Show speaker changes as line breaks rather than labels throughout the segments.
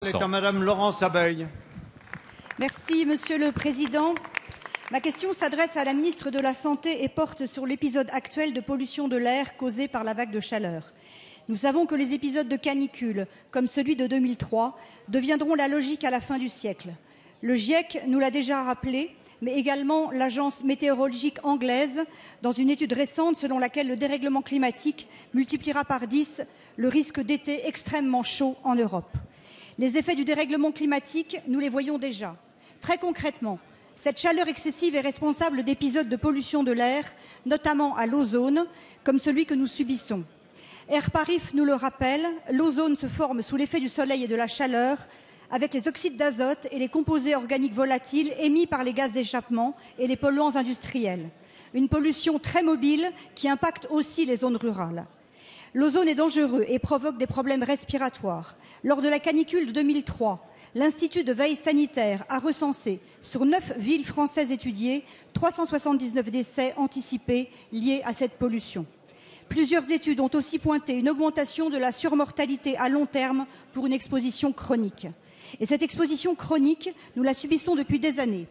est à Madame Laurence Abeille.
Merci, Monsieur le Président. Ma question s'adresse à la ministre de la Santé et porte sur l'épisode actuel de pollution de l'air causé par la vague de chaleur. Nous savons que les épisodes de canicule, comme celui de 2003, deviendront la logique à la fin du siècle. Le GIEC nous l'a déjà rappelé, mais également l'agence météorologique anglaise, dans une étude récente selon laquelle le dérèglement climatique multipliera par 10 le risque d'été extrêmement chaud en Europe. Les effets du dérèglement climatique, nous les voyons déjà. Très concrètement, cette chaleur excessive est responsable d'épisodes de pollution de l'air, notamment à l'ozone, comme celui que nous subissons. Air Paris nous le rappelle, l'ozone se forme sous l'effet du soleil et de la chaleur, avec les oxydes d'azote et les composés organiques volatiles émis par les gaz d'échappement et les polluants industriels. Une pollution très mobile qui impacte aussi les zones rurales. L'ozone est dangereux et provoque des problèmes respiratoires. Lors de la canicule de 2003, l'Institut de veille sanitaire a recensé, sur 9 villes françaises étudiées, 379 décès anticipés liés à cette pollution. Plusieurs études ont aussi pointé une augmentation de la surmortalité à long terme pour une exposition chronique. Et cette exposition chronique, nous la subissons depuis des années.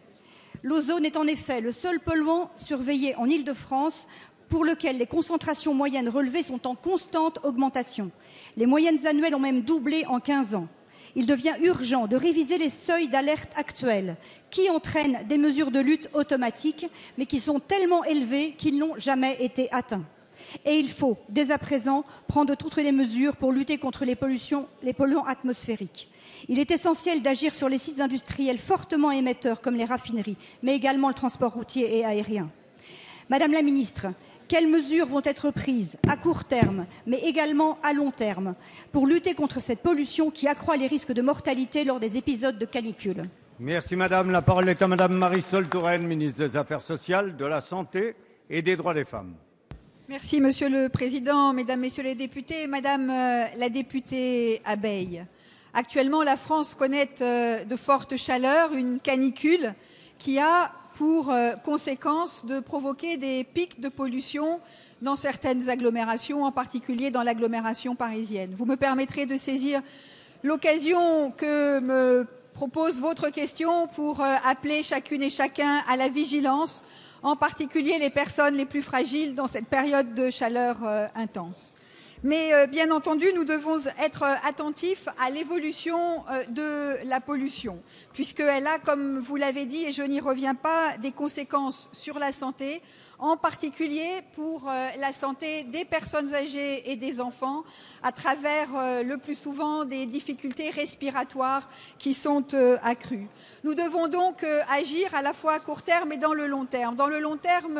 L'ozone est en effet le seul polluant surveillé en Île-de-France pour lequel les concentrations moyennes relevées sont en constante augmentation. Les moyennes annuelles ont même doublé en 15 ans. Il devient urgent de réviser les seuils d'alerte actuels qui entraînent des mesures de lutte automatiques, mais qui sont tellement élevés qu'ils n'ont jamais été atteints. Et il faut, dès à présent, prendre toutes les mesures pour lutter contre les polluants atmosphériques. Il est essentiel d'agir sur les sites industriels fortement émetteurs comme les raffineries, mais également le transport routier et aérien. Madame la ministre, quelles mesures vont être prises à court terme, mais également à long terme, pour lutter contre cette pollution qui accroît les risques de mortalité lors des épisodes de canicule?
Merci Madame. La parole est à Madame Marisol Touraine, ministre des Affaires sociales, de la Santé et des Droits des femmes.
Merci Monsieur le Président, Mesdames, Messieurs les députés. Madame la députée Abeille, actuellement la France connaît de fortes chaleurs, une canicule qui a pour conséquence de provoquer des pics de pollution dans certaines agglomérations, en particulier dans l'agglomération parisienne. Vous me permettrez de saisir l'occasion que me propose votre question pour appeler chacune et chacun à la vigilance, en particulier les personnes les plus fragiles dans cette période de chaleur intense. Mais bien entendu, nous devons être attentifs à l'évolution de la pollution, puisqu'elle a, comme vous l'avez dit, et je n'y reviens pas, des conséquences sur la santé, en particulier pour la santé des personnes âgées et des enfants, à travers le plus souvent des difficultés respiratoires qui sont accrues. Nous devons donc agir à la fois à court terme et dans le long terme. Dans le long terme,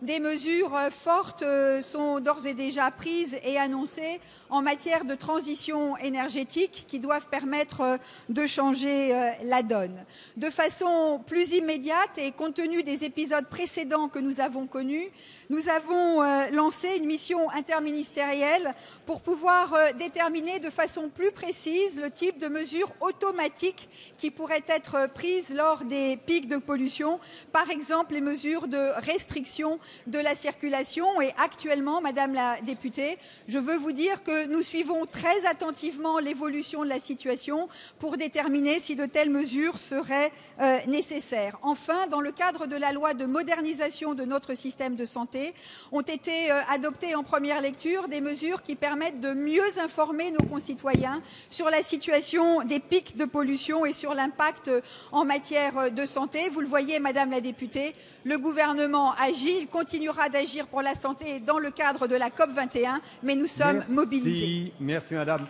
des mesures fortes sont d'ores et déjà prises et annoncées en matière de transition énergétique qui doivent permettre de changer la donne. De façon plus immédiate et compte tenu des épisodes précédents que nous avons connus, nous avons lancé une mission interministérielle pour pouvoir déterminer de façon plus précise le type de mesures automatiques qui pourraient être prises lors des pics de pollution, par exemple les mesures de restriction de la circulation. Et actuellement, Madame la députée, je veux vous dire que nous suivons très attentivement l'évolution de la situation pour déterminer si de telles mesures seraient nécessaires. Enfin, dans le cadre de la loi de modernisation de notre système de santé, ont été adoptées en première lecture des mesures qui permettent de mieux informer nos concitoyens sur la situation des pics de pollution et sur l'impact en matière de santé. Vous le voyez, Madame la députée, le gouvernement agit, il continuera d'agir pour la santé dans le cadre de la COP 21, mais nous sommes mobilisés.
Merci Madame.